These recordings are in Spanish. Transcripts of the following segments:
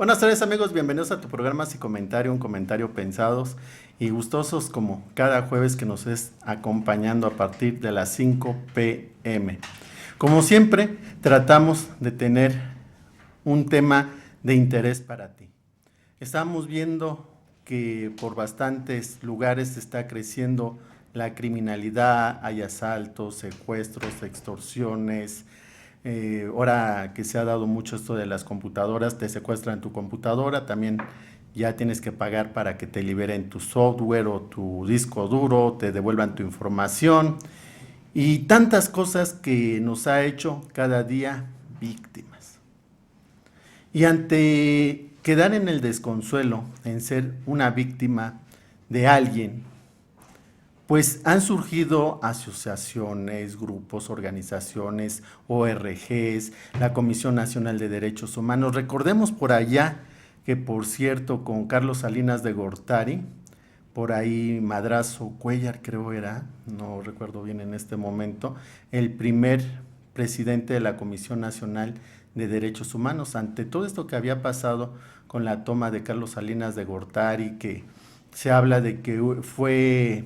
Buenas tardes amigos, bienvenidos a tu programa Psicomentario, un comentario pensados y gustosos como cada jueves que nos es acompañando a partir de las 5 p.m. Como siempre, tratamos de tener un tema de interés para ti. Estamos viendo que por bastantes lugares está creciendo la criminalidad, hay asaltos, secuestros, extorsiones. Ahora que se ha dado mucho esto de las computadoras, te secuestran tu computadora, también ya tienes que pagar para que te liberen tu software o tu disco duro, te devuelvan tu información y tantas cosas que nos ha hecho cada día víctimas. Y ante quedar en el desconsuelo, en ser una víctima de alguien, pues han surgido asociaciones, grupos, organizaciones, ORGs, la Comisión Nacional de Derechos Humanos. Recordemos por allá que, por cierto, con Carlos Salinas de Gortari, por ahí Madrazo Cuellar creo era, no recuerdo bien en este momento, el primer presidente de la Comisión Nacional de Derechos Humanos, ante todo esto que había pasado con la toma de Carlos Salinas de Gortari, que se habla de que fue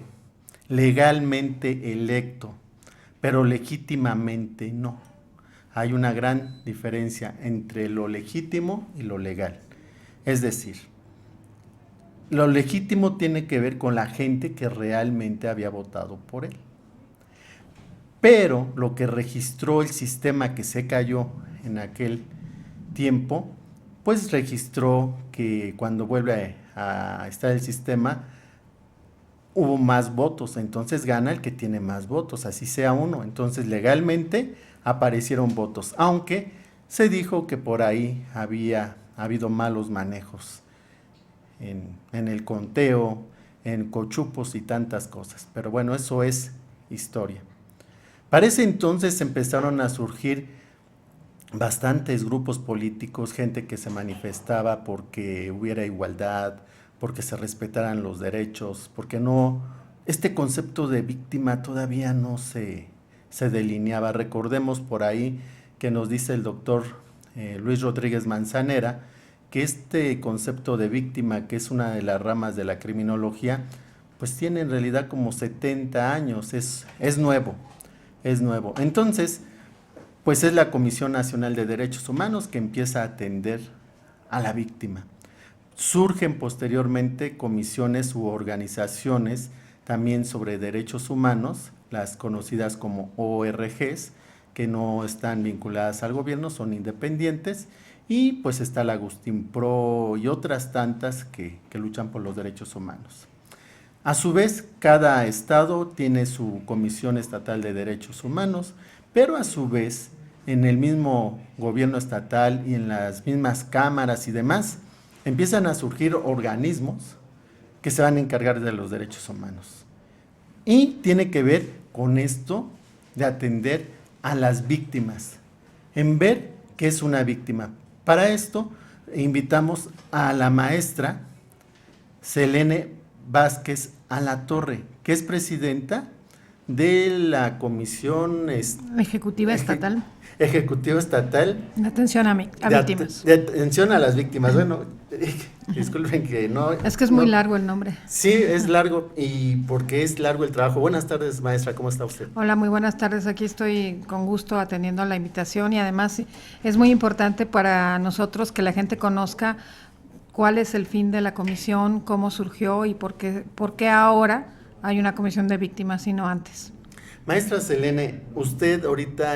legalmente electo, pero legítimamente no. Hay una gran diferencia entre lo legítimo y lo legal. Es decir, lo legítimo tiene que ver con la gente que realmente había votado por él. Pero lo que registró el sistema que se cayó en aquel tiempo, pues registró que cuando vuelve a estar el sistema, hubo más votos, entonces gana el que tiene más votos, así sea uno. Entonces legalmente aparecieron votos, aunque se dijo que por ahí había habido malos manejos en el conteo, en cochupos y tantas cosas. Pero bueno, eso es historia. Para ese entonces empezaron a surgir bastantes grupos políticos, gente que se manifestaba porque hubiera igualdad, porque se respetaran los derechos, porque no, este concepto de víctima todavía no se delineaba. Recordemos por ahí que nos dice el doctor Luis Rodríguez Manzanera, que este concepto de víctima, que es una de las ramas de la criminología, pues tiene en realidad como 70 años, es nuevo, es nuevo. Entonces, pues es la Comisión Nacional de Derechos Humanos que empieza a atender a la víctima. Surgen posteriormente comisiones u organizaciones también sobre derechos humanos, las conocidas como ORGs, que no están vinculadas al gobierno, son independientes, y pues está la Agustín Pro y otras tantas que luchan por los derechos humanos. A su vez, cada estado tiene su Comisión Estatal de Derechos Humanos, pero a su vez, en el mismo gobierno estatal y en las mismas cámaras y demás, empiezan a surgir organismos que se van a encargar de los derechos humanos. Y tiene que ver con esto de atender a las víctimas, en ver qué es una víctima. Para esto invitamos a la maestra Selene Vázquez Alatorre, que es presidenta de la Comisión Ejecutiva Estatal. Ejecutiva Estatal de atención a víctimas. De atención a las víctimas. Bueno, disculpen que no. Es que es muy largo el nombre. Sí, es largo y porque es largo el trabajo. Buenas tardes, maestra, ¿cómo está usted? Hola, muy buenas tardes. Aquí estoy con gusto atendiendo la invitación y además es muy importante para nosotros que la gente conozca cuál es el fin de la comisión, cómo surgió y por qué ahora hay una comisión de víctimas y no antes. Maestra Selene, usted ahorita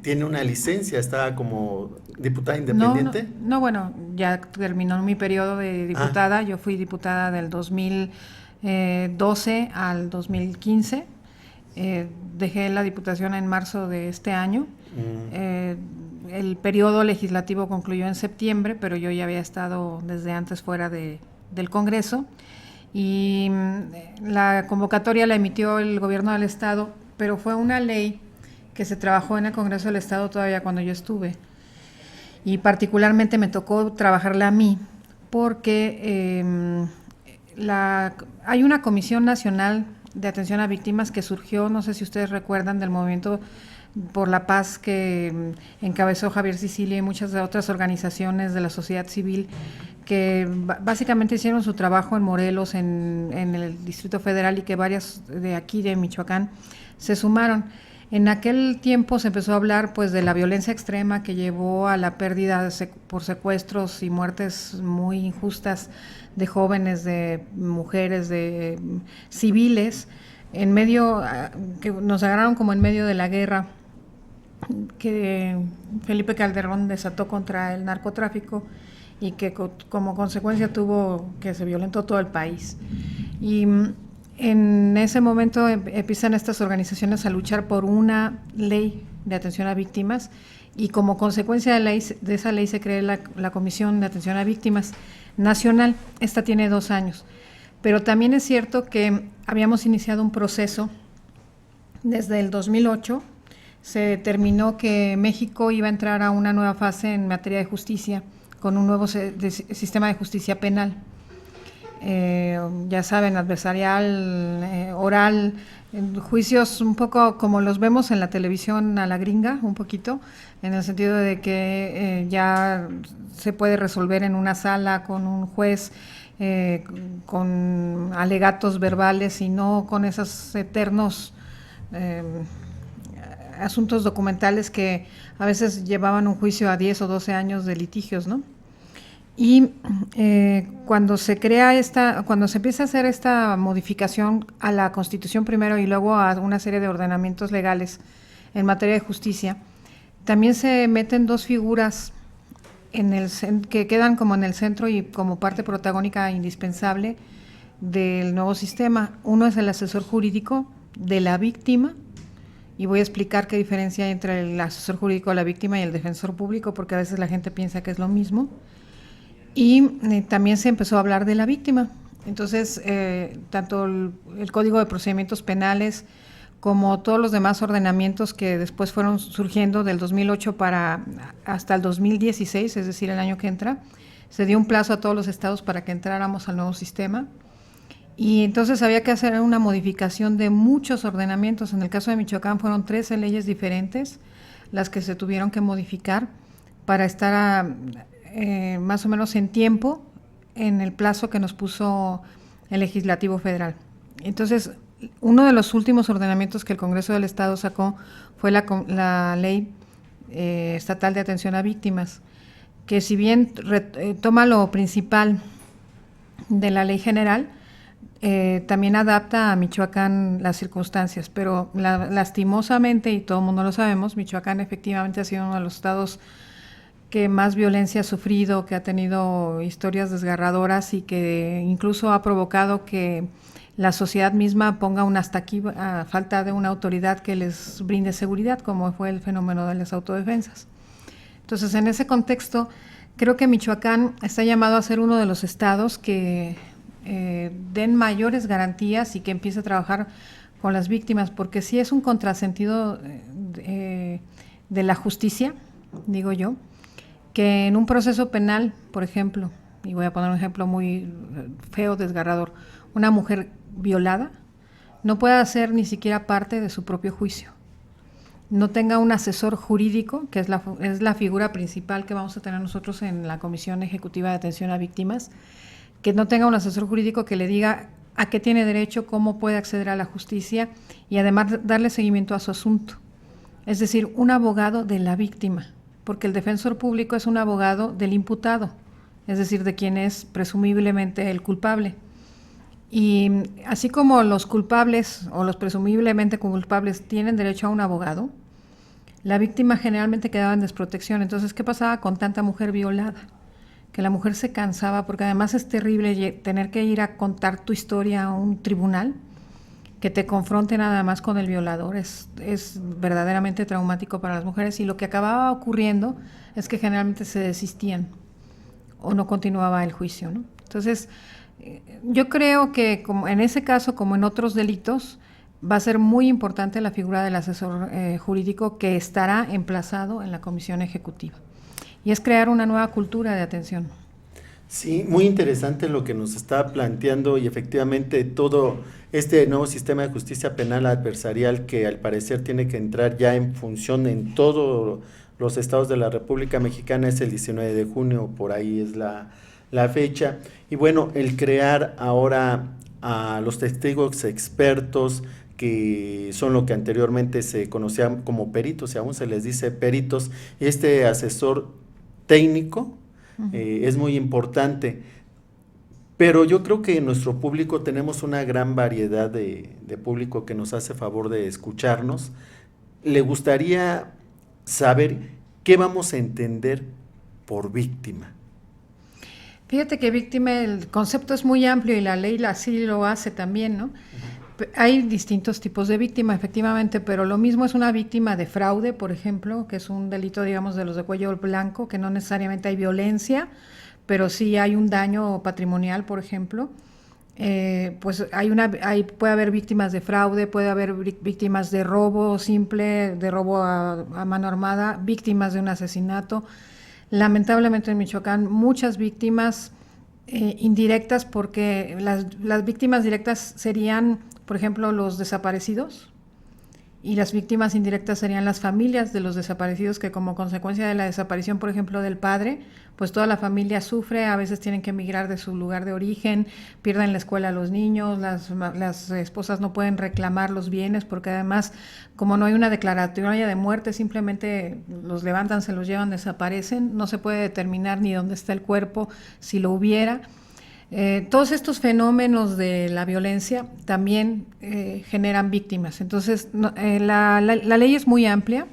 tiene una licencia, está como diputada independiente. No, bueno, ya terminó mi periodo de diputada. Yo fui diputada del 2012 al 2015. Dejé la diputación en marzo de este año. El periodo legislativo concluyó en septiembre, pero yo ya había estado desde antes fuera del Congreso. Y la convocatoria la emitió el gobierno del estado, pero fue una ley que se trabajó en el Congreso del Estado todavía cuando yo estuve, y particularmente me tocó trabajarla a mí porque hay una Comisión Nacional de atención a víctimas que surgió, no sé si ustedes recuerdan, del movimiento por la paz que encabezó Javier Sicilia y muchas de otras organizaciones de la sociedad civil que básicamente hicieron su trabajo en Morelos, en el Distrito Federal, y que varias de aquí de Michoacán se sumaron. En aquel tiempo se empezó a hablar pues de la violencia extrema que llevó a la pérdida por secuestros y muertes muy injustas de jóvenes, de mujeres, de civiles, en medio, que nos agarraron como en medio de la guerra que Felipe Calderón desató contra el narcotráfico y que como consecuencia tuvo que se violentó todo el país. Y en ese momento empiezan estas organizaciones a luchar por una ley de atención a víctimas y como consecuencia de esa ley se crea la Comisión de Atención a Víctimas Nacional. Esta tiene 2 años, pero también es cierto que habíamos iniciado un proceso desde el 2008. Se determinó que México iba a entrar a una nueva fase en materia de justicia con un nuevo sistema de justicia penal. Ya saben, adversarial, oral, juicios un poco como los vemos en la televisión a la gringa, un poquito, en el sentido de que ya se puede resolver en una sala con un juez, con alegatos verbales y no con esos eternos asuntos documentales que a veces llevaban un juicio a 10 o 12 años de litigios, ¿no? Y cuando se empieza a hacer esta modificación a la Constitución primero y luego a una serie de ordenamientos legales en materia de justicia, también se meten 2 figuras que quedan como en el centro y como parte protagónica indispensable del nuevo sistema. Uno es el asesor jurídico de la víctima, y voy a explicar qué diferencia hay entre el asesor jurídico de la víctima y el defensor público, porque a veces la gente piensa que es lo mismo. Y también se empezó a hablar de la víctima. Entonces, tanto el Código de Procedimientos Penales como todos los demás ordenamientos que después fueron surgiendo del 2008 hasta el 2016, es decir, el año que entra, se dio un plazo a todos los estados para que entráramos al nuevo sistema. Y entonces había que hacer una modificación de muchos ordenamientos. En el caso de Michoacán fueron 13 leyes diferentes las que se tuvieron que modificar para estar más o menos en tiempo en el plazo que nos puso el Legislativo Federal. Entonces, uno de los últimos ordenamientos que el Congreso del Estado sacó fue la Ley Estatal de Atención a Víctimas, que si bien toma lo principal de la Ley General, también adapta a Michoacán las circunstancias, pero lastimosamente, y todo el mundo lo sabemos, Michoacán efectivamente ha sido uno de los estados que más violencia ha sufrido, que ha tenido historias desgarradoras y que incluso ha provocado que la sociedad misma ponga un hasta aquí a falta de una autoridad que les brinde seguridad, como fue el fenómeno de las autodefensas. Entonces, en ese contexto, creo que Michoacán está llamado a ser uno de los estados que den mayores garantías y que empiece a trabajar con las víctimas, porque sí es un contrasentido de la justicia, digo yo, que en un proceso penal, por ejemplo, y voy a poner un ejemplo muy feo, desgarrador, una mujer violada no pueda ser ni siquiera parte de su propio juicio, no tenga un asesor jurídico, que es la figura principal que vamos a tener nosotros en la Comisión Ejecutiva de Atención a Víctimas, que no tenga un asesor jurídico que le diga a qué tiene derecho, cómo puede acceder a la justicia y además darle seguimiento a su asunto. Es decir, un abogado de la víctima, porque el defensor público es un abogado del imputado, es decir, de quien es presumiblemente el culpable. Y así como los culpables o los presumiblemente culpables tienen derecho a un abogado, la víctima generalmente quedaba en desprotección. Entonces, ¿qué pasaba con tanta mujer violada? Que la mujer se cansaba, porque además es terrible tener que ir a contar tu historia a un tribunal, que te confronte nada más con el violador, es verdaderamente traumático para las mujeres, y lo que acababa ocurriendo es que generalmente se desistían o no continuaba el juicio, ¿no? Entonces, yo creo que como en ese caso, como en otros delitos, va a ser muy importante la figura del asesor jurídico que estará emplazado en la Comisión Ejecutiva. Y es crear una nueva cultura de atención. Sí, muy interesante lo que nos está planteando y efectivamente todo este nuevo sistema de justicia penal adversarial que al parecer tiene que entrar ya en función en todos los estados de la República Mexicana es el 19 de junio, por ahí es la fecha. Y bueno, el crear ahora a los testigos expertos que son lo que anteriormente se conocían como peritos y aún se les dice peritos, este asesor técnico es muy importante, pero yo creo que en nuestro público tenemos una gran variedad de público que nos hace favor de escucharnos. Le gustaría saber qué vamos a entender por víctima. Fíjate que víctima, el concepto es muy amplio y la ley así lo hace también, ¿no? Hay distintos tipos de víctima, efectivamente, pero lo mismo es una víctima de fraude, por ejemplo, que es un delito, digamos, de los de cuello blanco, que no necesariamente hay violencia, pero sí hay un daño patrimonial, por ejemplo. Pues puede haber víctimas de fraude, puede haber víctimas de robo simple, de robo a mano armada, víctimas de un asesinato. Lamentablemente en Michoacán muchas víctimas indirectas, porque las víctimas directas serían, por ejemplo, los desaparecidos, y las víctimas indirectas serían las familias de los desaparecidos, que como consecuencia de la desaparición, por ejemplo, del padre, pues toda la familia sufre, a veces tienen que emigrar de su lugar de origen, pierden la escuela a los niños, las esposas no pueden reclamar los bienes, porque además, como no hay una declaratoria de muerte, simplemente los levantan, se los llevan, desaparecen, no se puede determinar ni dónde está el cuerpo, si lo hubiera. Todos estos fenómenos de la violencia también generan víctimas. Entonces, la ley es muy amplia.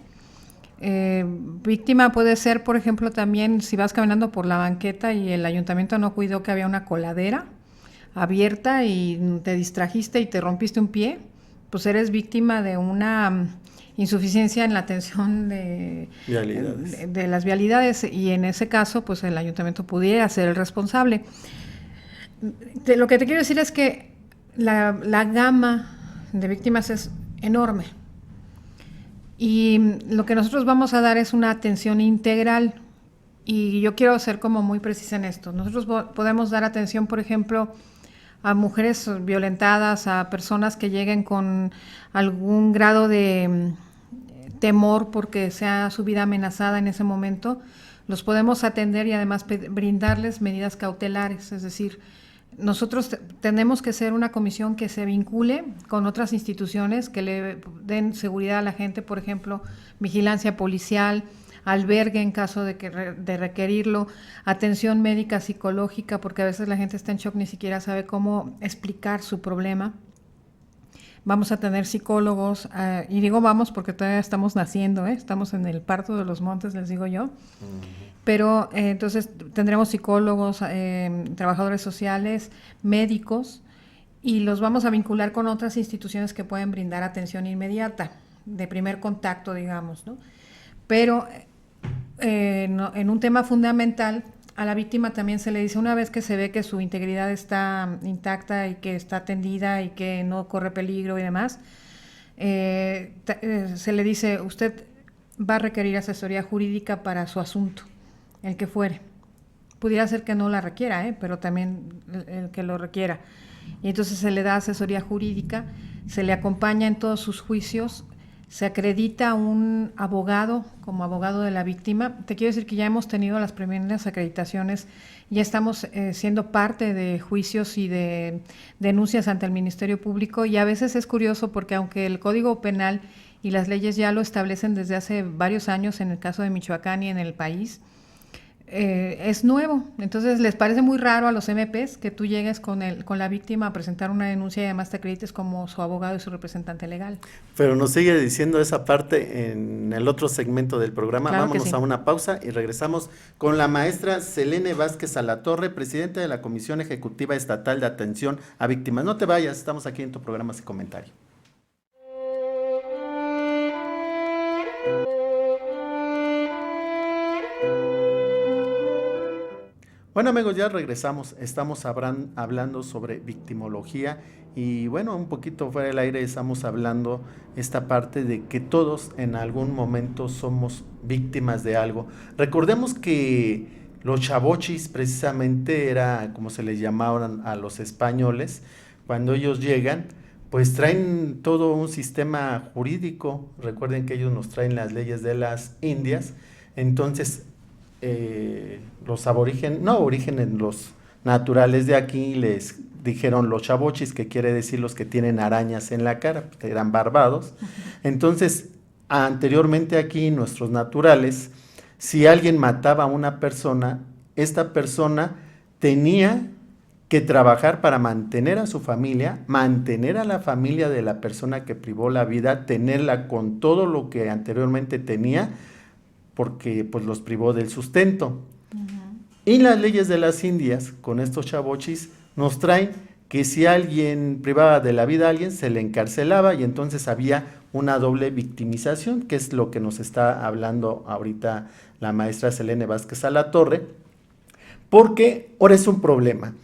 Víctima puede ser, por ejemplo, también si vas caminando por la banqueta y el ayuntamiento no cuidó que había una coladera abierta y te distrajiste y te rompiste un pie, pues eres víctima de una insuficiencia en la atención de las vialidades, y en ese caso, pues el ayuntamiento pudiera ser el responsable. Lo que te quiero decir es que la gama de víctimas es enorme, y lo que nosotros vamos a dar es una atención integral, y yo quiero ser como muy precisa en esto. Nosotros podemos dar atención, por ejemplo, a mujeres violentadas, a personas que lleguen con algún grado de temor porque sea su vida amenazada en ese momento. Los podemos atender y además brindarles medidas cautelares, es decir, nosotros tenemos que ser una comisión que se vincule con otras instituciones que le den seguridad a la gente, por ejemplo, vigilancia policial, albergue en caso de requerirlo, atención médica, psicológica, porque a veces la gente está en shock, ni siquiera sabe cómo explicar su problema. Vamos a tener psicólogos, y digo vamos porque todavía estamos naciendo, estamos en el parto de los montes, les digo yo. Pero entonces tendremos psicólogos, trabajadores sociales, médicos, y los vamos a vincular con otras instituciones que pueden brindar atención inmediata, de primer contacto, digamos, ¿no? Pero en un tema fundamental, a la víctima también se le dice, una vez que se ve que su integridad está intacta y que está atendida y que no corre peligro y demás, se le dice, usted va a requerir asesoría jurídica para su asunto, el que fuere. Pudiera ser que no la requiera, pero también el que lo requiera. Y entonces se le da asesoría jurídica, se le acompaña en todos sus juicios, se acredita un abogado como abogado de la víctima. Te quiero decir que ya hemos tenido las primeras acreditaciones, ya estamos siendo parte de juicios y de denuncias ante el Ministerio Público, y a veces es curioso porque aunque el Código Penal y las leyes ya lo establecen desde hace varios años en el caso de Michoacán y en el país, es nuevo. Entonces les parece muy raro a los MPs que tú llegues con la víctima a presentar una denuncia y además te acredites como su abogado y su representante legal. Pero nos sigue diciendo esa parte en el otro segmento del programa. Claro. Vámonos a una pausa y regresamos con la maestra Selene Vázquez Alatorre, presidenta de la Comisión Ejecutiva Estatal de Atención a Víctimas. No te vayas, estamos aquí en tu programa Sin Comentario. Bueno amigos, ya regresamos, estamos hablando sobre victimología y bueno, un poquito fuera del aire estamos hablando esta parte de que todos en algún momento somos víctimas de algo. Recordemos que Los chavochis precisamente era como se les llamaban a los españoles. Cuando ellos llegan, pues traen todo un sistema jurídico. Recuerden que ellos nos traen las leyes de las Indias. Entonces, los aborígenes, los naturales de aquí les dijeron los chavochis, que quiere decir los que tienen arañas en la cara, que eran barbados. Entonces, anteriormente aquí, nuestros naturales, si alguien mataba a una persona, esta persona tenía que trabajar para mantener a su familia, mantener a la familia de la persona que privó la vida, tenerla con todo lo que anteriormente tenía, porque pues los privó del sustento. Y las leyes de las Indias, con estos chavochis, nos traen que si alguien privaba de la vida a alguien, se le encarcelaba y entonces había una doble victimización, que es lo que nos está hablando ahorita la maestra Selene Vázquez Alatorre, porque ahora es un problema.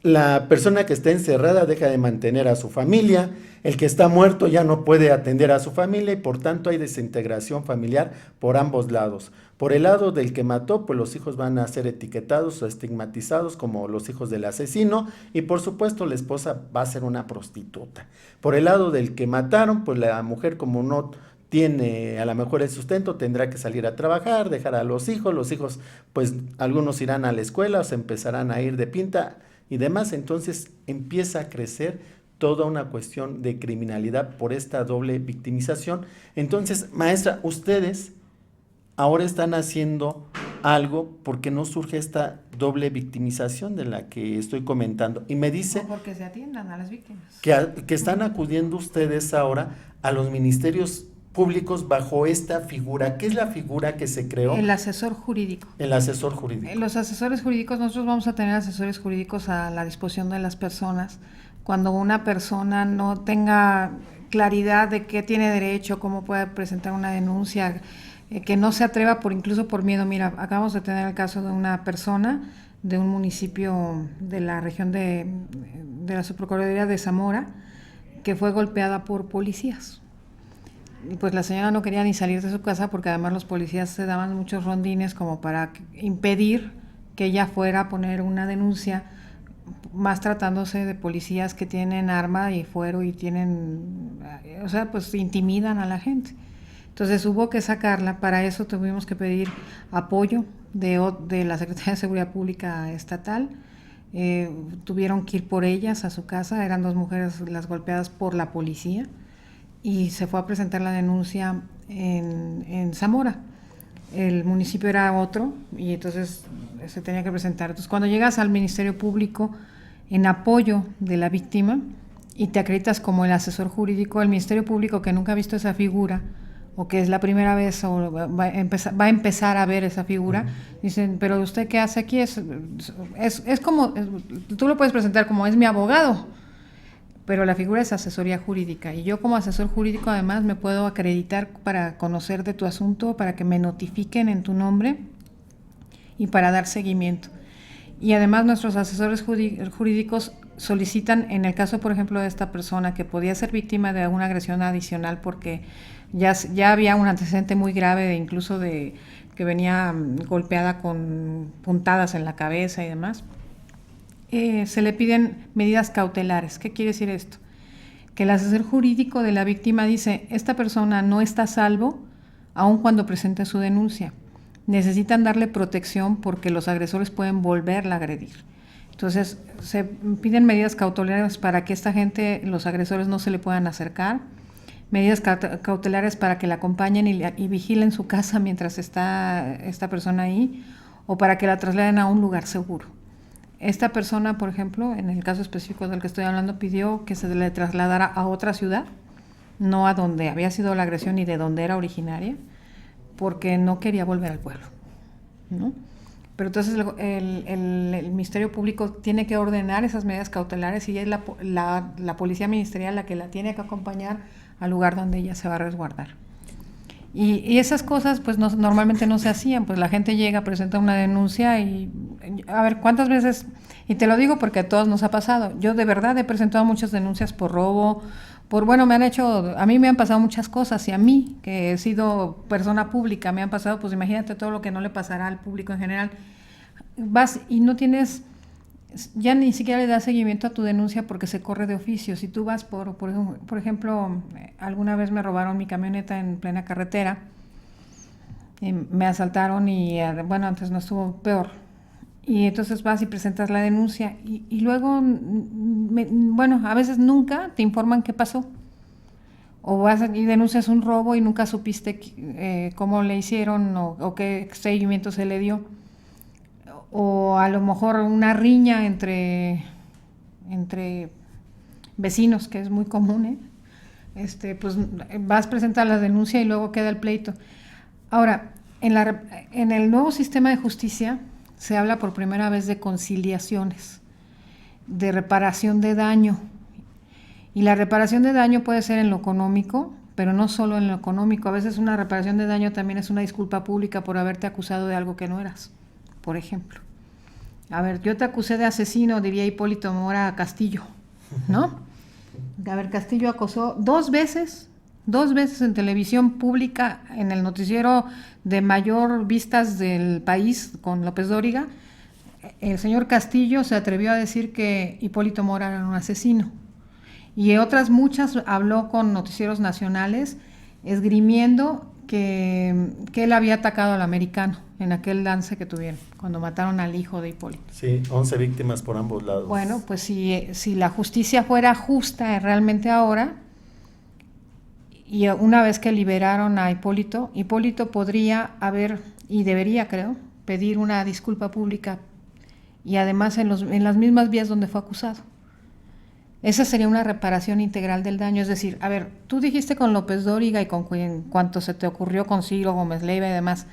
La persona que está encerrada deja de mantener a su familia, el que está muerto ya no puede atender a su familia y por tanto hay desintegración familiar por ambos lados. Por el lado del que mató, pues los hijos van a ser etiquetados o estigmatizados como los hijos del asesino y por supuesto la esposa va a ser una prostituta. Por el lado del que mataron, pues la mujer como no tiene a lo mejor el sustento, tendrá que salir a trabajar, dejar a los hijos pues algunos irán a la escuela o se empezarán a ir de pinta y demás, entonces empieza a crecer toda una cuestión de criminalidad por esta doble victimización. Entonces, maestra, ustedes ahora están haciendo algo porque no surge esta doble victimización de la que estoy comentando. Y me dice... O porque se atiendan a las víctimas. Que están acudiendo ustedes ahora a los ministerios públicos bajo esta figura. ¿Qué es la figura que se creó? El asesor jurídico. El asesor jurídico. Los asesores jurídicos, nosotros vamos a tener asesores jurídicos a la disposición de las personas. Cuando una persona no tenga claridad de qué tiene derecho, cómo puede presentar una denuncia, que no se atreva incluso por miedo. Mira, acabamos de tener el caso de una persona de un municipio de la región de la Subprocuraduría de Zamora, que fue golpeada por policías. Y pues la señora no quería ni salir de su casa porque además los policías se daban muchos rondines como para impedir que ella fuera a poner una denuncia, más tratándose de policías que tienen arma y fuero y tienen, o sea, pues intimidan a la gente. Entonces hubo que sacarla, para eso tuvimos que pedir apoyo de la Secretaría de Seguridad Pública Estatal, tuvieron que ir por ellas a su casa, eran 2 mujeres las golpeadas por la policía, y se fue a presentar la denuncia en Zamora. El municipio era otro y entonces se tenía que presentar. Entonces, cuando llegas al Ministerio Público en apoyo de la víctima y te acreditas como el asesor jurídico, el Ministerio Público, que nunca ha visto esa figura o que es la primera vez o va a empezar a ver esa figura, dicen, pero ¿usted qué hace aquí? Es como, tú lo puedes presentar como es mi abogado, pero la figura es asesoría jurídica y yo como asesor jurídico además me puedo acreditar para conocer de tu asunto, para que me notifiquen en tu nombre y para dar seguimiento. Y además nuestros asesores jurídicos solicitan, en el caso por ejemplo de esta persona que podía ser víctima de alguna agresión adicional porque ya había un antecedente muy grave incluso de que venía golpeada con puntadas en la cabeza y demás, se le piden medidas cautelares. ¿Qué quiere decir esto? Que el asesor jurídico de la víctima dice, esta persona no está a salvo aun cuando presente su denuncia. Necesitan darle protección porque los agresores pueden volverla a agredir. Entonces, se piden medidas cautelares para que esta gente, los agresores, no se le puedan acercar, medidas cautelares para que la acompañen y vigilen su casa mientras está esta persona ahí, o para que la trasladen a un lugar seguro. Esta persona, por ejemplo, en el caso específico del que estoy hablando, pidió que se le trasladara a otra ciudad, no a donde había sido la agresión y de donde era originaria, porque no quería volver al pueblo, ¿no? Pero entonces el Ministerio Público tiene que ordenar esas medidas cautelares y es la Policía Ministerial la que la tiene que acompañar al lugar donde ella se va a resguardar. Y esas cosas pues normalmente no se hacían, pues la gente llega, presenta una denuncia y a ver cuántas veces, y te lo digo porque a todos nos ha pasado, yo de verdad he presentado muchas denuncias por robo, Bueno, a mí me han pasado muchas cosas y a mí, que he sido persona pública, me han pasado, pues imagínate todo lo que no le pasará al público en general. Vas y no tienes, ya ni siquiera le das seguimiento a tu denuncia porque se corre de oficio. Si tú vas por ejemplo, alguna vez me robaron mi camioneta en plena carretera, y me asaltaron y bueno, antes no estuvo peor. Y entonces vas y presentas la denuncia y luego, bueno, a veces nunca te informan qué pasó. O vas y denuncias un robo y nunca supiste cómo le hicieron o qué seguimiento se le dio. O a lo mejor una riña entre vecinos, que es muy común, pues vas a presentar la denuncia y luego queda el pleito. Ahora, en el nuevo sistema de justicia se habla por primera vez de conciliaciones, de reparación de daño. Y la reparación de daño puede ser en lo económico, pero no solo en lo económico. A veces una reparación de daño también es una disculpa pública por haberte acusado de algo que no eras, por ejemplo. A ver, yo te acusé de asesino, diría Hipólito Mora Castillo, ¿no? A ver, Castillo acosó dos veces en televisión pública, en el noticiero de mayor vistas del país, con López Dóriga. El señor Castillo se atrevió a decir que Hipólito Mora era un asesino. Y otras muchas habló con noticieros nacionales, esgrimiendo que él había atacado al americano en aquel lance que tuvieron, cuando mataron al hijo de Hipólito. Sí, 11 víctimas por ambos lados. Bueno, pues si la justicia fuera justa realmente ahora, y una vez que liberaron a Hipólito podría haber, y debería, creo, pedir una disculpa pública, y además en las mismas vías donde fue acusado. Esa sería una reparación integral del daño. Es decir, a ver, tú dijiste con López Dóriga y con cuanto se te ocurrió con Ciro Gómez Leiva y demás,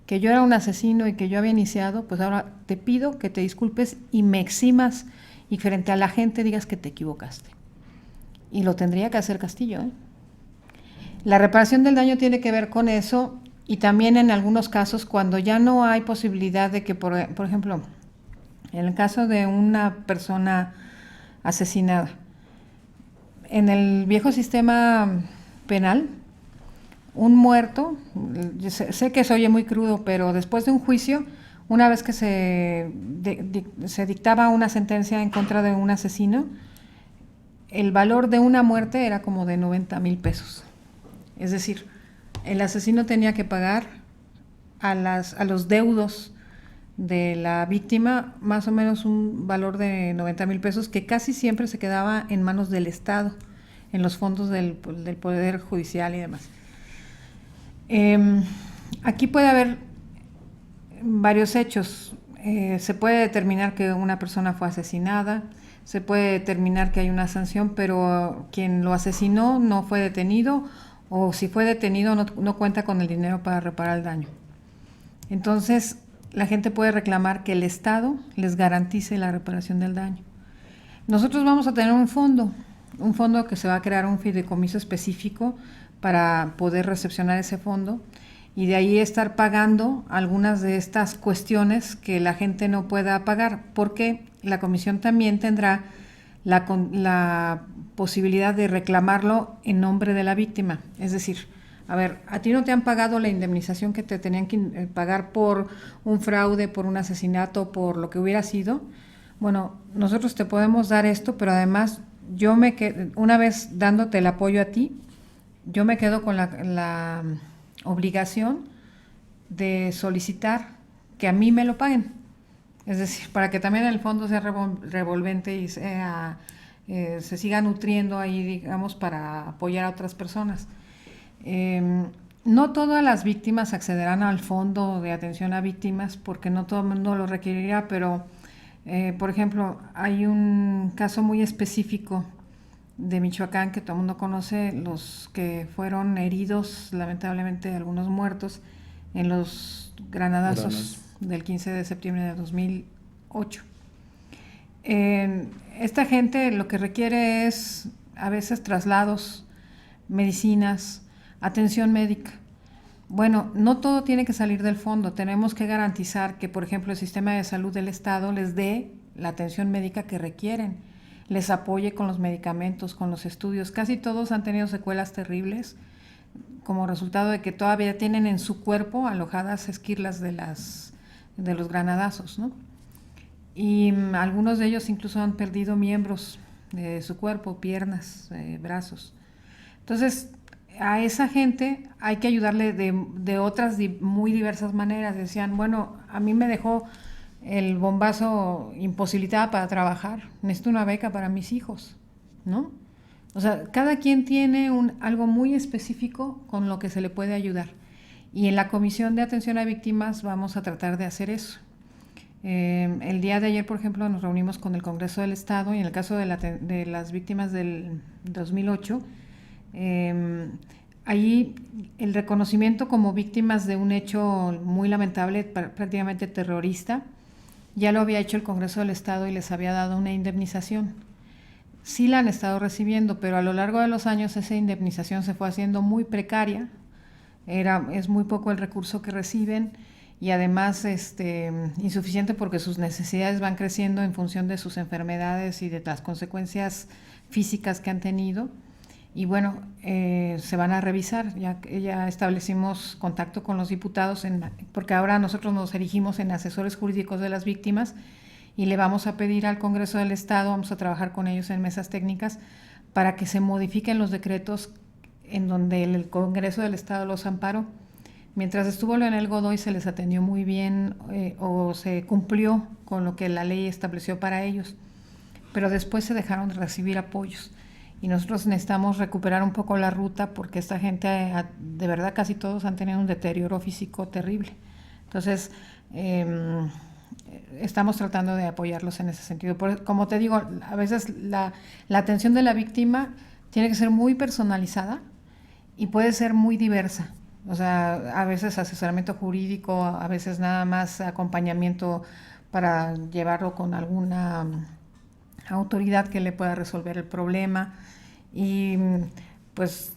que yo era un asesino y que yo había iniciado, pues ahora te pido que te disculpes y me eximas y frente a la gente digas que te equivocaste. Y lo tendría que hacer Castillo, ¿eh? La reparación del daño tiene que ver con eso, y también en algunos casos cuando ya no hay posibilidad de que, por ejemplo, en el caso de una persona asesinada, en el viejo sistema penal, un muerto, sé que se oye muy crudo, pero después de un juicio, una vez que se dictaba una sentencia en contra de un asesino, el valor de una muerte era como de 90,000 pesos. Es decir, el asesino tenía que pagar a los deudos de la víctima más o menos un valor de 90,000 pesos, que casi siempre se quedaba en manos del Estado, en los fondos del Poder Judicial y demás. Aquí puede haber varios hechos. Se puede determinar que una persona fue asesinada, se puede determinar que hay una sanción, pero quien lo asesinó no fue detenido, o si fue detenido no cuenta con el dinero para reparar el daño. Entonces, la gente puede reclamar que el Estado les garantice la reparación del daño. Nosotros vamos a tener un fondo que se va a crear, un fideicomiso específico para poder recepcionar ese fondo, y de ahí estar pagando algunas de estas cuestiones que la gente no pueda pagar, porque la comisión también tendrá la posibilidad de reclamarlo en nombre de la víctima. Es decir, a ver, a ti no te han pagado la indemnización que te tenían que pagar por un fraude, por un asesinato, por lo que hubiera sido. Bueno, nosotros te podemos dar esto, pero además una vez dándote el apoyo a ti, yo me quedo con la obligación de solicitar que a mí me lo paguen. Es decir, para que también el fondo sea revolvente y se siga nutriendo ahí, digamos, para apoyar a otras personas. No todas las víctimas accederán al fondo de atención a víctimas, porque no todo el mundo lo requerirá, pero por ejemplo, hay un caso muy específico de Michoacán que todo el mundo conoce, los que fueron heridos, lamentablemente algunos muertos, en los granadazos del 15 de septiembre de 2008. Esta gente lo que requiere es a veces traslados, medicinas, atención médica. Bueno, no todo tiene que salir del fondo. Tenemos que garantizar que, por ejemplo, el sistema de salud del Estado les dé la atención médica que requieren. les apoye con los medicamentos, con los estudios. Casi todos han tenido secuelas terribles como resultado de que todavía tienen en su cuerpo alojadas esquirlas de los granadazos, ¿no? Y algunos de ellos incluso han perdido miembros de su cuerpo, piernas, brazos. Entonces, a esa gente hay que ayudarle de otras muy diversas maneras. Decían, bueno, a mí me dejó el bombazo imposibilitada para trabajar, necesito una beca para mis hijos, ¿no? O sea, cada quien tiene algo muy específico con lo que se le puede ayudar. Y en la Comisión de Atención a Víctimas vamos a tratar de hacer eso. El día de ayer, por ejemplo, nos reunimos con el Congreso del Estado y en el caso de las víctimas del 2008, ahí el reconocimiento como víctimas de un hecho muy lamentable, prácticamente terrorista, ya lo había hecho el Congreso del Estado y les había dado una indemnización. Sí la han estado recibiendo, pero a lo largo de los años esa indemnización se fue haciendo muy precaria, es muy poco el recurso que reciben y además insuficiente porque sus necesidades van creciendo en función de sus enfermedades y de las consecuencias físicas que han tenido. Y bueno, se van a revisar, ya establecimos contacto con los diputados, porque ahora nosotros nos erigimos en asesores jurídicos de las víctimas y le vamos a pedir al Congreso del Estado, vamos a trabajar con ellos en mesas técnicas para que se modifiquen los decretos en donde el Congreso del Estado los amparó. Mientras estuvo Leonel Godoy se les atendió muy bien o se cumplió con lo que la ley estableció para ellos, pero después se dejaron de recibir apoyos y nosotros necesitamos recuperar un poco la ruta porque esta gente, de verdad casi todos han tenido un deterioro físico terrible. Entonces, estamos tratando de apoyarlos en ese sentido. Como te digo, a veces la atención de la víctima tiene que ser muy personalizada y puede ser muy diversa. O sea, a veces asesoramiento jurídico, a veces nada más acompañamiento para llevarlo con alguna autoridad que le pueda resolver el problema y pues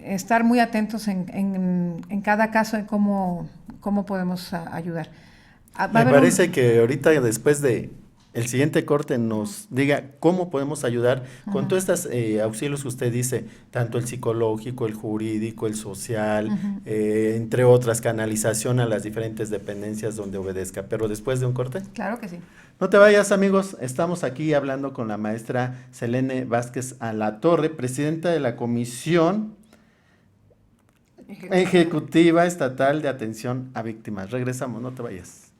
estar muy atentos en cada caso de cómo podemos ayudar. Me parece que ahorita después de el siguiente corte nos diga cómo podemos ayudar con todos estos auxilios que usted dice, tanto el psicológico, el jurídico, el social, entre otras, canalización a las diferentes dependencias donde obedezca. Pero después de un corte. Claro que sí. No te vayas, amigos, estamos aquí hablando con la maestra Selene Vázquez Alatorre, presidenta de la Comisión Ejecutiva Estatal de Atención a Víctimas. Regresamos, no te vayas.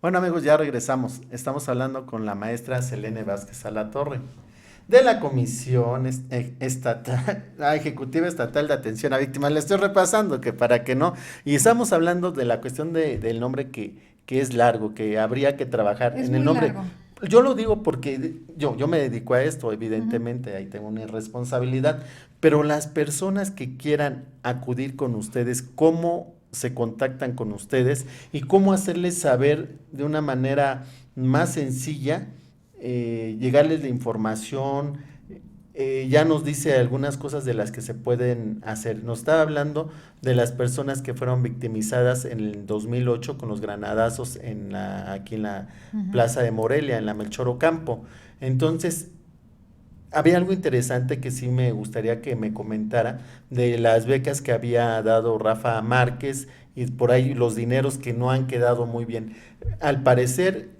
Bueno, amigos, ya regresamos. Estamos hablando con la maestra Selene Vázquez Alatorre de la Comisión Ejecutiva Estatal de Atención a Víctimas. Le estoy repasando que para que no, y estamos hablando de la cuestión del nombre que es largo, que habría que trabajar es en el muy nombre. Largo. Yo lo digo porque yo me dedico a esto, evidentemente, ahí tengo una responsabilidad, pero las personas que quieran acudir con ustedes, ¿cómo se contactan con ustedes y cómo hacerles saber de una manera más sencilla, llegarles la información? Ya nos dice algunas cosas de las que se pueden hacer. Nos está hablando de las personas que fueron victimizadas en el 2008 con los granadazos aquí en la Plaza de Morelia, en la Melchor Ocampo. Entonces, había algo interesante que sí me gustaría que me comentara de las becas que había dado Rafa Márquez y por ahí los dineros que no han quedado muy bien. Al parecer,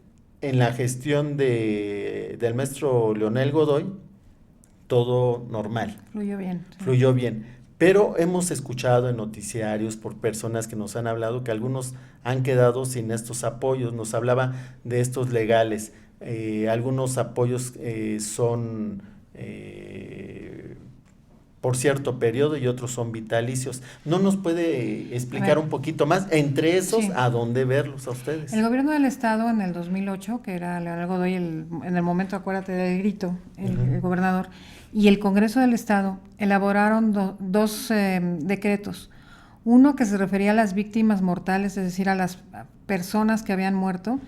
en la gestión del maestro Leonel Godoy, todo normal. Fluyó bien. Sí. Fluyó bien. Pero hemos escuchado en noticiarios por personas que nos han hablado que algunos han quedado sin estos apoyos. Nos hablaba de estos legales. Algunos apoyos son por cierto periodo y otros son vitalicios. ¿No nos puede explicar un poquito más? Entre esos, sí. ¿A dónde verlos a ustedes? El gobierno del estado en el 2008, que era Leonel Godoy, en el momento, acuérdate del grito, el gobernador, y el Congreso del Estado elaboraron dos decretos. Uno que se refería a las víctimas mortales, es decir, a las personas que habían muerto,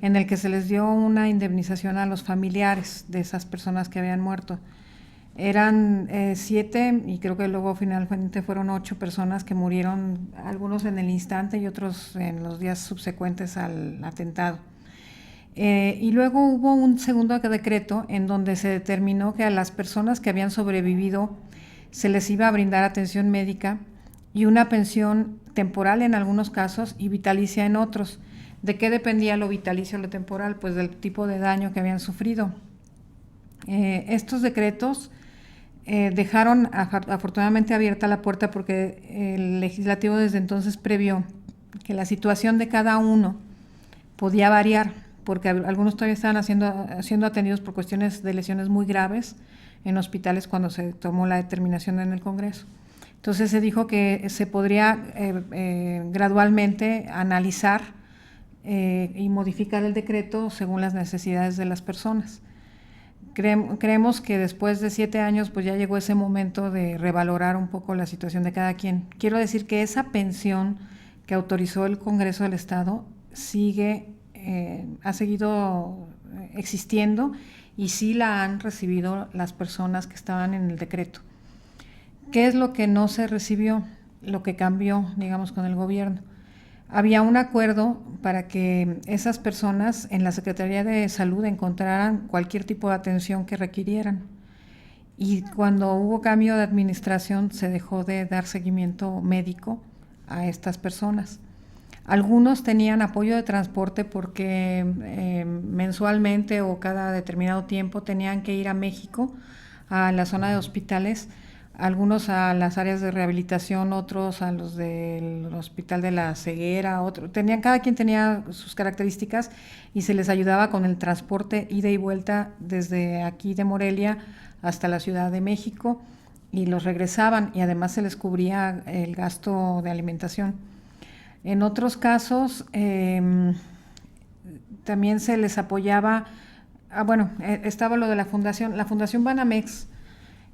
en el que se les dio una indemnización a los familiares de esas personas que habían muerto. Eran 7 y creo que luego finalmente fueron 8 personas que murieron, algunos en el instante y otros en los días subsecuentes al atentado. Y luego hubo un segundo decreto en donde se determinó que a las personas que habían sobrevivido se les iba a brindar atención médica y una pensión temporal en algunos casos y vitalicia en otros. ¿De qué dependía lo vitalicio o lo temporal? Pues del tipo de daño que habían sufrido. Estos decretos dejaron afortunadamente abierta la puerta porque el legislativo desde entonces previó que la situación de cada uno podía variar, porque algunos todavía estaban siendo atendidos por cuestiones de lesiones muy graves en hospitales cuando se tomó la determinación en el Congreso. Entonces se dijo que se podría gradualmente analizar y modificar el decreto según las necesidades de las personas. Creemos que después de 7 años pues ya llegó ese momento de revalorar un poco la situación de cada quien. Quiero decir que esa pensión que autorizó el Congreso del Estado ha seguido existiendo y sí la han recibido las personas que estaban en el decreto. ¿Qué es lo que no se recibió? Lo que cambió, digamos, con el gobierno. Había un acuerdo para que esas personas en la Secretaría de Salud encontraran cualquier tipo de atención que requirieran. Y cuando hubo cambio de administración se dejó de dar seguimiento médico a estas personas. Algunos tenían apoyo de transporte porque mensualmente o cada determinado tiempo tenían que ir a México, a la zona de hospitales, algunos a las áreas de rehabilitación, otros a los del Hospital de la Ceguera, cada quien tenía sus características y se les ayudaba con el transporte ida y vuelta desde aquí de Morelia hasta la Ciudad de México y los regresaban y además se les cubría el gasto de alimentación. En otros casos también se les apoyaba, estaba lo de la Fundación Banamex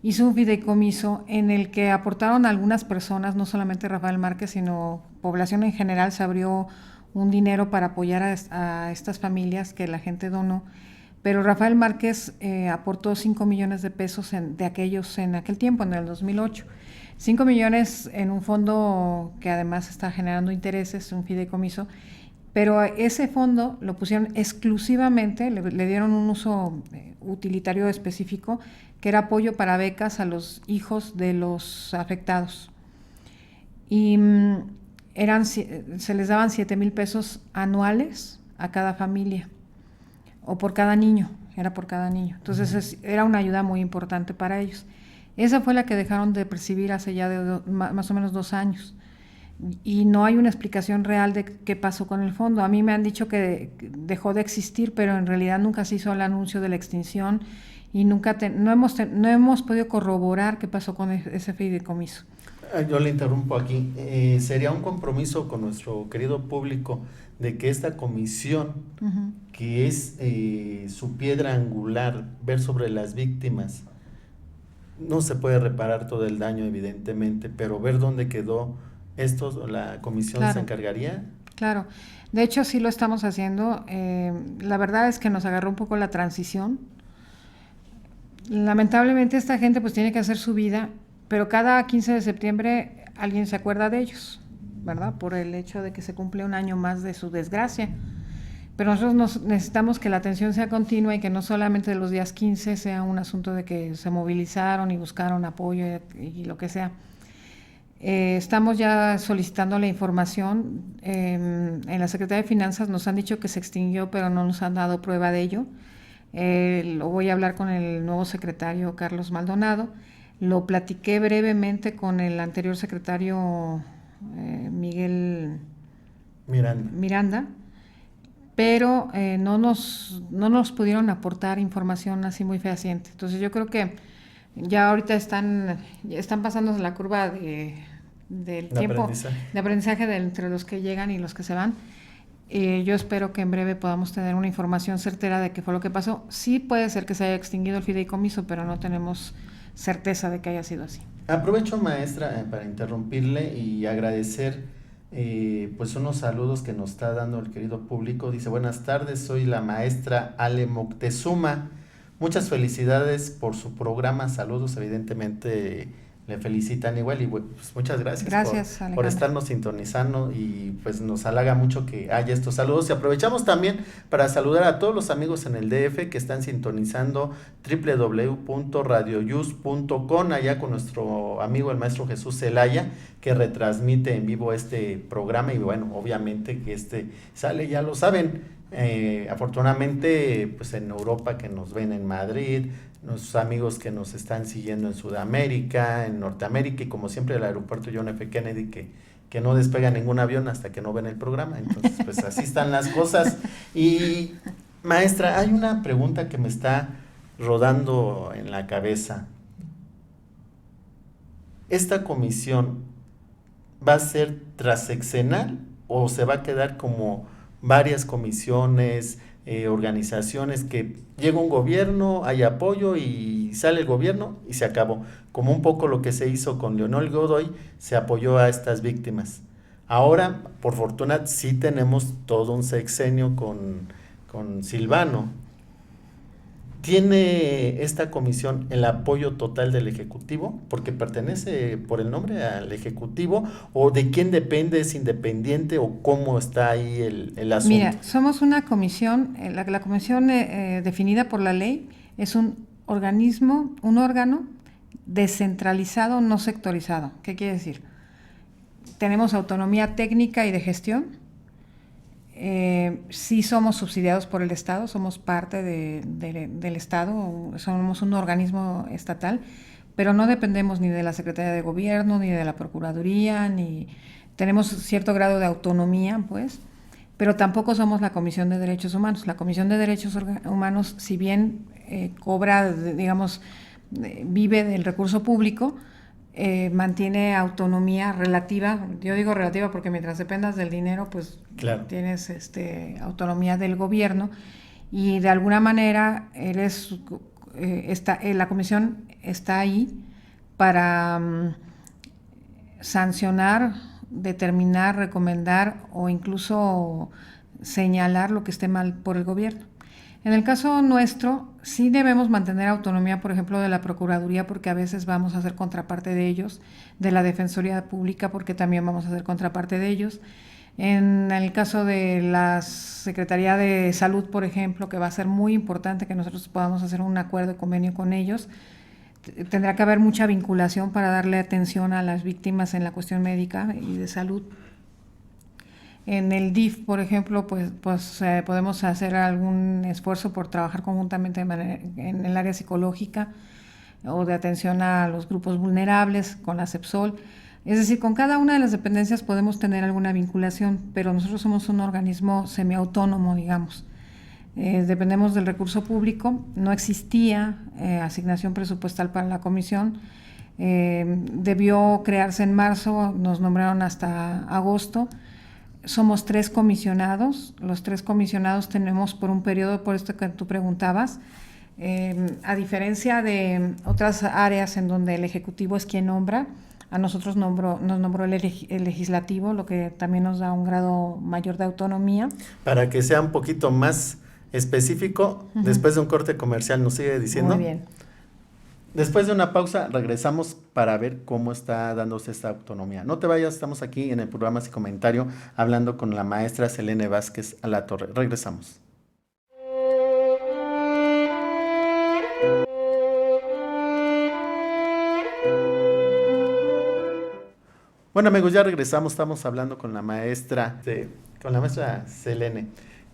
hizo un fideicomiso en el que aportaron algunas personas, no solamente Rafael Márquez, sino población en general, se abrió un dinero para apoyar a estas familias que la gente donó, pero Rafael Márquez aportó 5 millones de pesos en aquel tiempo, en el 2008. 5 millones en un fondo que además está generando intereses, un fideicomiso, pero ese fondo lo pusieron exclusivamente, le dieron un uso utilitario específico, que era apoyo para becas a los hijos de los afectados. Y se les daban 7,000 pesos anuales a cada familia, o por cada niño, era por cada niño. Entonces era una ayuda muy importante para ellos. Esa fue la que dejaron de percibir hace ya más o menos 2 años. Y no hay una explicación real de qué pasó con el fondo. A mí me han dicho que dejó de existir, pero en realidad nunca se hizo el anuncio de la extinción y no hemos podido corroborar qué pasó con ese fideicomiso. Yo le interrumpo aquí. Sería un compromiso con nuestro querido público de que esta comisión, que es su piedra angular, ver sobre las víctimas, no se puede reparar todo el daño evidentemente, pero ver dónde quedó esto, la comisión se encargaría. Claro, de hecho sí lo estamos haciendo. La verdad es que nos agarró un poco la transición. Lamentablemente esta gente pues tiene que hacer su vida, pero cada 15 de septiembre alguien se acuerda de ellos, ¿verdad? Por el hecho de que se cumple un año más de su desgracia. Pero nosotros necesitamos que la atención sea continua y que no solamente de los días 15 sea un asunto de que se movilizaron y buscaron apoyo y lo que sea. Estamos ya solicitando la información. En la Secretaría de Finanzas nos han dicho que se extinguió, pero no nos han dado prueba de ello. Lo voy a hablar con el nuevo secretario Carlos Maldonado. Lo platiqué brevemente con el anterior secretario Miguel Miranda, pero no nos pudieron aportar información así muy fehaciente. Entonces yo creo que ya ahorita están pasando la curva del tiempo de aprendizaje entre los que llegan y los que se van. Yo espero que en breve podamos tener una información certera de qué fue lo que pasó. Sí puede ser que se haya extinguido el fideicomiso, pero no tenemos certeza de que haya sido así. Aprovecho, maestra, para interrumpirle y agradecer pues unos saludos que nos está dando el querido público. Dice: buenas tardes, soy la maestra Ale Moctezuma. Muchas felicidades por su programa, saludos, evidentemente le felicitan igual y pues muchas gracias por estarnos sintonizando y pues nos halaga mucho que haya estos saludos y aprovechamos también para saludar a todos los amigos en el DF que están sintonizando www.radioyus.com allá con nuestro amigo el maestro Jesús Zelaya que retransmite en vivo este programa y bueno, obviamente que sale, ya lo saben. Afortunadamente pues en Europa que nos ven en Madrid, nuestros amigos que nos están siguiendo en Sudamérica, en Norteamérica y como siempre el aeropuerto John F. Kennedy que no despega ningún avión hasta que no ven el programa, entonces pues así están las cosas. Y maestra, hay una pregunta que me está rodando en la cabeza. ¿Esta comisión va a ser transeccional o se va a quedar como varias comisiones, organizaciones que llega un gobierno, hay apoyo y sale el gobierno y se acabó? Como un poco lo que se hizo con Leonel Godoy, se apoyó a estas víctimas. Ahora, por fortuna, sí tenemos todo un sexenio con Silvano. ¿Tiene esta comisión el apoyo total del Ejecutivo? Porque pertenece por el nombre al Ejecutivo, ¿o de quién depende? ¿Es independiente o cómo está ahí el asunto? Mira, somos una comisión, la comisión definida por la ley es un órgano descentralizado, no sectorizado. ¿Qué quiere decir? Tenemos autonomía técnica y de gestión. Sí somos subsidiados por el Estado, somos parte del Estado, somos un organismo estatal, pero no dependemos ni de la Secretaría de Gobierno, ni de la Procuraduría, ni tenemos cierto grado de autonomía, pues, pero tampoco somos la Comisión de Derechos Humanos. La Comisión de Derechos Humanos, si bien cobra, digamos, vive del recurso público, mantiene autonomía relativa. Yo digo relativa porque mientras dependas del dinero, pues claro, tienes autonomía del gobierno y de alguna manera la comisión está ahí para sancionar, determinar, recomendar o incluso señalar lo que esté mal por el gobierno. En el caso nuestro, sí debemos mantener autonomía, por ejemplo, de la Procuraduría, porque a veces vamos a ser contraparte de ellos, de la Defensoría Pública, porque también vamos a ser contraparte de ellos. En el caso de la Secretaría de Salud, por ejemplo, que va a ser muy importante que nosotros podamos hacer un acuerdo de convenio con ellos, tendrá que haber mucha vinculación para darle atención a las víctimas en la cuestión médica y de salud. En el DIF, por ejemplo, pues podemos hacer algún esfuerzo por trabajar conjuntamente en el área psicológica o de atención a los grupos vulnerables con la CEPSOL. Es decir, con cada una de las dependencias podemos tener alguna vinculación, pero nosotros somos un organismo semiautónomo, digamos. Dependemos del recurso público, no existía asignación presupuestal para la comisión, debió crearse en marzo, nos nombraron hasta agosto. Somos 3 comisionados, los 3 comisionados tenemos por un periodo, por esto que tú preguntabas, a diferencia de otras áreas en donde el Ejecutivo es quien nombra, a nosotros nos nombró el Legislativo, lo que también nos da un grado mayor de autonomía. Para que sea un poquito más específico, después de un corte comercial, ¿nos sigue diciendo? Muy bien. Después de una pausa, regresamos para ver cómo está dándose esta autonomía. No te vayas, estamos aquí en el programa Sin Comentario hablando con la maestra Selene Vázquez Alatorre. Regresamos. Bueno, amigos, ya regresamos, estamos hablando con la maestra Selene.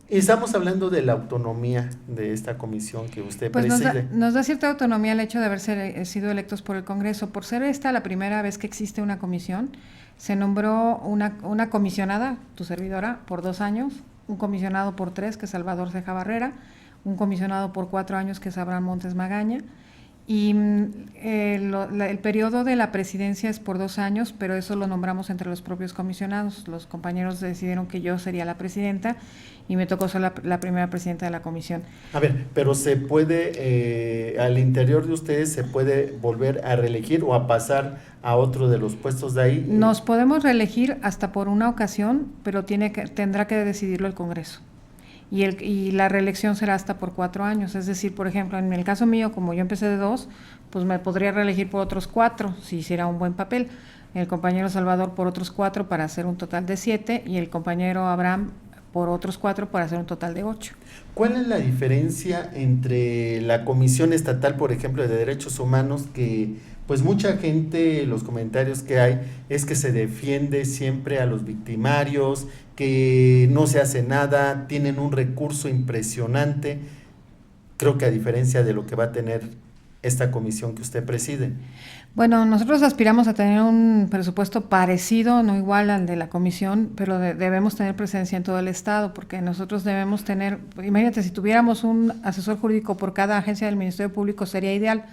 Y estamos hablando de la autonomía de esta comisión que usted preside. Nos da cierta autonomía el hecho de haber sido electos por el Congreso. Por ser esta la primera vez que existe una comisión, se nombró una comisionada, tu servidora, por 2 años, un comisionado por 3, que es Salvador Ceja Barrera, un comisionado por 4 años, que es Abraham Montes Magaña, y el periodo de la presidencia es por 2 años, pero eso lo nombramos entre los propios comisionados. Los compañeros decidieron que yo sería la presidenta y me tocó ser la primera presidenta de la comisión. A ver, pero se puede, al interior de ustedes, se puede volver a reelegir o a pasar a otro de los puestos de ahí. Nos podemos reelegir hasta por una ocasión, pero tendrá que decidirlo el Congreso. y la reelección será hasta por 4 años. Es decir, por ejemplo, en el caso mío, como yo empecé de 2, pues me podría reelegir por otros 4 si hiciera un buen papel. El compañero Salvador por otros 4 para hacer un total de 7 y el compañero Abraham por otros 4 para hacer un total de 8. ¿Cuál es la diferencia entre la Comisión Estatal, por ejemplo, de Derechos Humanos, que pues mucha gente, los comentarios que hay, es que se defiende siempre a los victimarios, que no se hace nada, tienen un recurso impresionante, creo que a diferencia de lo que va a tener esta comisión que usted preside? Bueno, nosotros aspiramos a tener un presupuesto parecido, no igual al de la comisión, pero debemos tener presencia en todo el estado, porque nosotros debemos tener, imagínate, si tuviéramos un asesor jurídico por cada agencia del Ministerio Público sería ideal,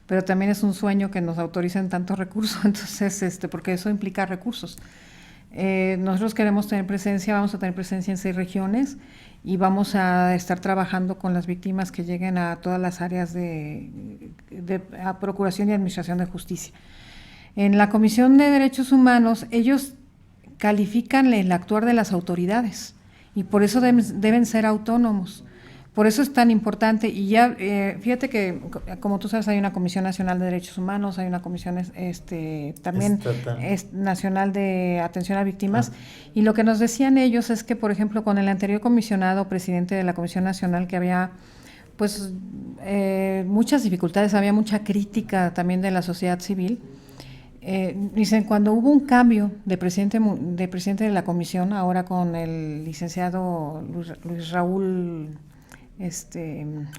pero también es un sueño que nos autoricen tantos recursos, entonces, porque eso implica recursos. Nosotros queremos tener presencia, vamos a tener presencia en 6 regiones y vamos a estar trabajando con las víctimas que lleguen a todas las áreas a Procuración y Administración de Justicia. En la Comisión de Derechos Humanos, ellos califican el actuar de las autoridades y por eso deben ser autónomos. Por eso es tan importante y ya, fíjate que, como tú sabes, hay una Comisión Nacional de Derechos Humanos, hay una Comisión también nacional de atención a víctimas, y lo que nos decían ellos es que, por ejemplo, con el anterior comisionado, presidente de la Comisión Nacional, que había pues muchas dificultades, había mucha crítica también de la sociedad civil. Dicen, cuando hubo un cambio de presidente de la comisión, ahora con el licenciado Luis Raúl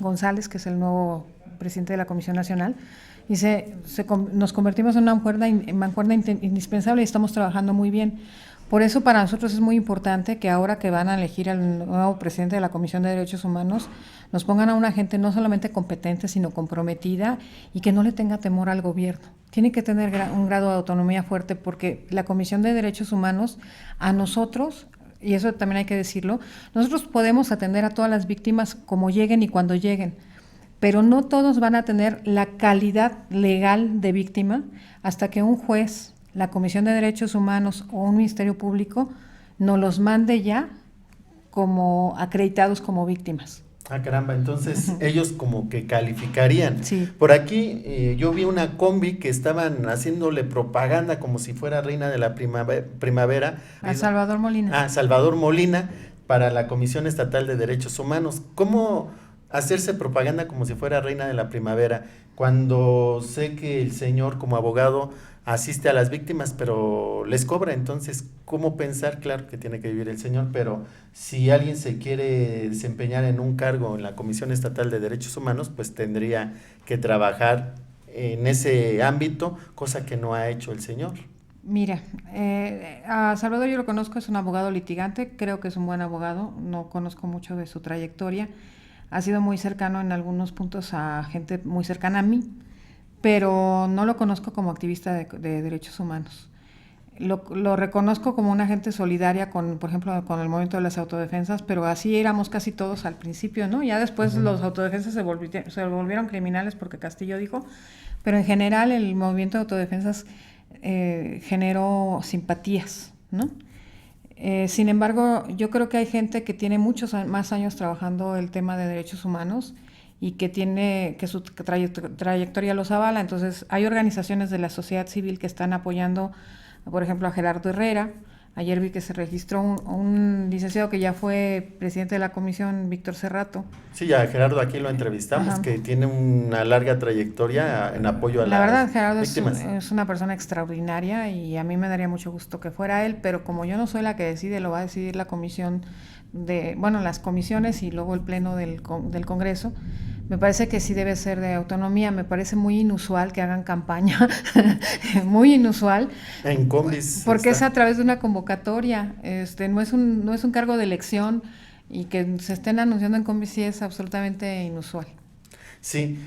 González, que es el nuevo presidente de la Comisión Nacional, dice, nos convertimos en una mancuerna indispensable y estamos trabajando muy bien. Por eso para nosotros es muy importante que ahora que van a elegir al nuevo presidente de la Comisión de Derechos Humanos, nos pongan a una gente no solamente competente, sino comprometida y que no le tenga temor al gobierno. Tiene que tener un grado de autonomía fuerte, porque la Comisión de Derechos Humanos, a nosotros, y eso también hay que decirlo, nosotros podemos atender a todas las víctimas como lleguen y cuando lleguen, pero no todos van a tener la calidad legal de víctima hasta que un juez, la Comisión de Derechos Humanos o un Ministerio Público nos los mande ya como acreditados como víctimas. Ah, caramba, entonces ellos como que calificarían. Sí. Por aquí yo vi una combi que estaban haciéndole propaganda como si fuera reina de la primavera. A Salvador Molina. Salvador Molina, para la Comisión Estatal de Derechos Humanos. ¿Cómo hacerse propaganda como si fuera reina de la primavera, cuando sé que el señor como abogado asiste a las víctimas, pero les cobra? Entonces, ¿cómo pensar? Claro que tiene que vivir el señor, pero si alguien se quiere desempeñar en un cargo en la Comisión Estatal de Derechos Humanos, pues tendría que trabajar en ese ámbito, cosa que no ha hecho el señor. Mira, a Salvador yo lo conozco, es un abogado litigante, creo que es un buen abogado, no conozco mucho de su trayectoria, ha sido muy cercano en algunos puntos a gente muy cercana a mí, pero no lo conozco como activista de derechos humanos. Lo reconozco como una gente solidaria por ejemplo, con el movimiento de las autodefensas, pero así éramos casi todos al principio, ¿no? Ya después los autodefensas se volvieron criminales porque Castillo dijo, pero en general el movimiento de autodefensas generó simpatías, ¿no? Sin embargo, yo creo que hay gente que tiene muchos más años trabajando el tema de derechos humanos y que su trayectoria los avala. Entonces, hay organizaciones de la sociedad civil que están apoyando, por ejemplo, a Gerardo Herrera. Ayer vi que se registró un licenciado que ya fue presidente de la comisión, Víctor Cerrato. Sí, a Gerardo aquí lo entrevistamos, ajá, que tiene una larga trayectoria en apoyo a las víctimas. La verdad, Gerardo es una persona extraordinaria y a mí me daría mucho gusto que fuera él, pero como yo no soy la que decide, lo va a decidir la comisión las comisiones y luego el pleno del Congreso. Me parece que sí debe ser de autonomía, me parece muy inusual que hagan campaña, muy inusual. En combis. Porque es a través de una convocatoria, no es un cargo de elección, y que se estén anunciando en combis sí es absolutamente inusual. Sí,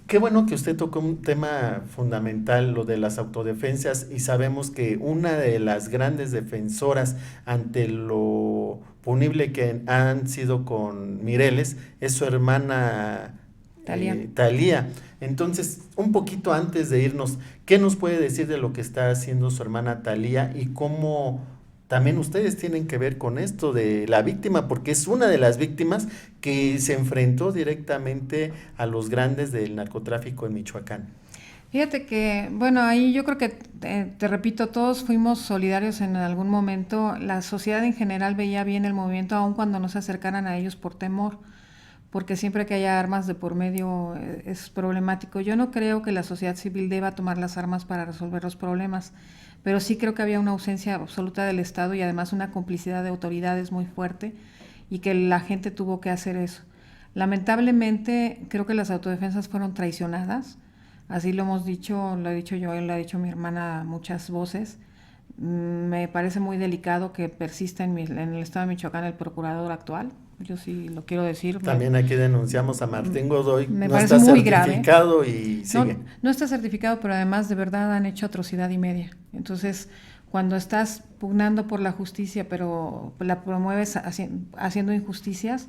qué bueno que usted tocó un tema fundamental, lo de las autodefensas, y sabemos que una de las grandes defensoras ante lo punible que han sido con Mireles es su hermana Talía. Entonces, un poquito antes de irnos, ¿qué nos puede decir de lo que está haciendo su hermana Talía y cómo también ustedes tienen que ver con esto de la víctima, porque es una de las víctimas que se enfrentó directamente a los grandes del narcotráfico en Michoacán. Fíjate que, bueno, ahí yo creo que, te repito, todos fuimos solidarios en algún momento. La sociedad en general veía bien el movimiento, aun cuando no se acercaran a ellos por temor, porque siempre que haya armas de por medio es problemático. Yo no creo que la sociedad civil deba tomar las armas para resolver los problemas, pero sí creo que había una ausencia absoluta del Estado y además una complicidad de autoridades muy fuerte y que la gente tuvo que hacer eso. Lamentablemente, creo que las autodefensas fueron traicionadas. Así lo hemos dicho, lo he dicho yo, lo ha dicho mi hermana, muchas voces. Me parece muy delicado que persista en el estado de Michoacán el procurador actual. Yo sí lo quiero decir. También aquí denunciamos a Martín Godoy, Me no parece está muy certificado grave. y sigue. No está certificado, pero además de verdad han hecho atrocidad y media. Entonces, cuando estás pugnando por la justicia, pero la promueves haciendo injusticias,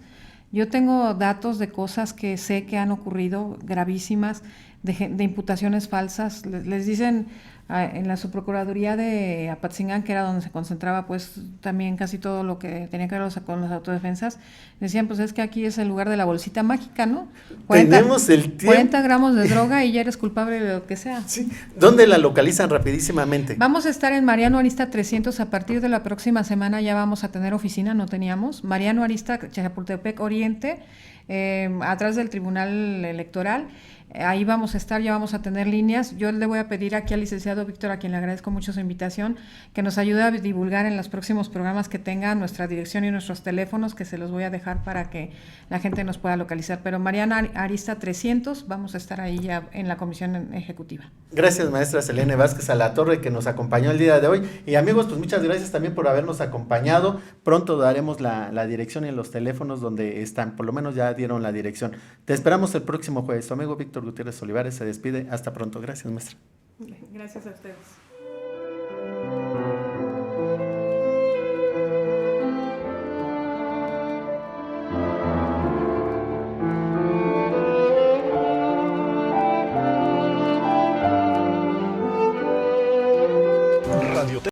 yo tengo datos de cosas que sé que han ocurrido gravísimas, de imputaciones falsas. Les dicen en la subprocuraduría de Apatzingán, que era donde se concentraba pues también casi todo lo que tenía que ver con las autodefensas, decían pues es que aquí es el lugar de la bolsita mágica, ¿no? Tenemos el tiempo. 40 gramos de droga y ya eres culpable de lo que sea. Sí. ¿Dónde la localizan rapidísimamente? Vamos a estar en Mariano Arista 300 a partir de la próxima semana, ya vamos a tener oficina, no teníamos. Mariano Arista, Chapultepec Oriente, atrás del Tribunal Electoral. Ahí vamos a estar, ya vamos a tener líneas. Yo le voy a pedir aquí al licenciado Víctor, a quien le agradezco mucho su invitación, que nos ayude a divulgar en los próximos programas que tenga nuestra dirección y nuestros teléfonos, que se los voy a dejar para que la gente nos pueda localizar. Pero Mariana Arista 300, vamos a estar ahí ya en la comisión ejecutiva. Gracias, maestra Selene Vázquez Alatorre, que nos acompañó el día de hoy. Y amigos, pues muchas gracias también por habernos acompañado. Pronto daremos la dirección y los teléfonos donde están. Por lo menos ya dieron la dirección. Te esperamos el próximo jueves. Tu amigo Víctor Gutiérrez Olivares se despide. Hasta pronto. Gracias, maestra. Gracias a ustedes.